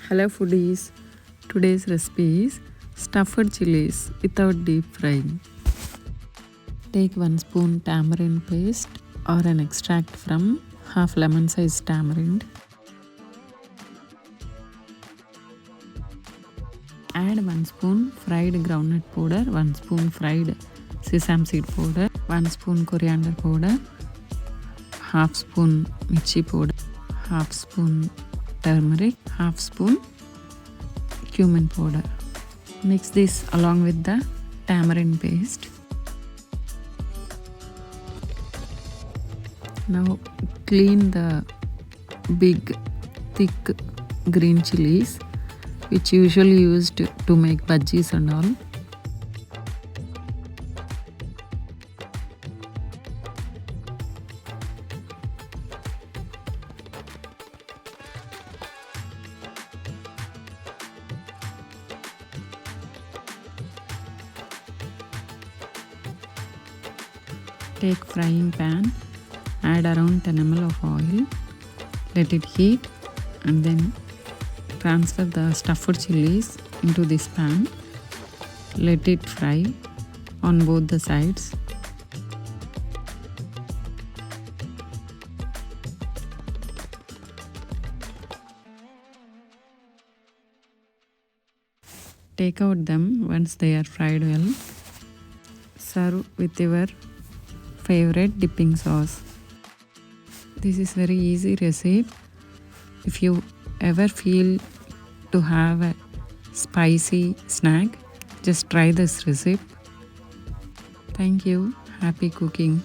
Hello foodies, today's recipe is stuffed chilies without deep frying. Take 1 spoon tamarind paste or an extract from half lemon size tamarind. Add 1 spoon fried groundnut powder, 1 spoon fried sesame seed powder, 1 spoon coriander powder, half spoon mirchi powder, half spoon turmeric, half spoon cumin powder. Mix this along with the tamarind paste. Now clean the big thick green chilies which usually used to make bhajis and all. Take frying pan, add around 10 ml of oil, let it heat and then transfer the stuffed chilies into this pan. Let it fry on both the sides. Take out them once they are fried well. Serve with your favorite dipping sauce. This is very easy recipe. If you ever feel to have a spicy snack, just try this recipe. Thank you. Happy cooking.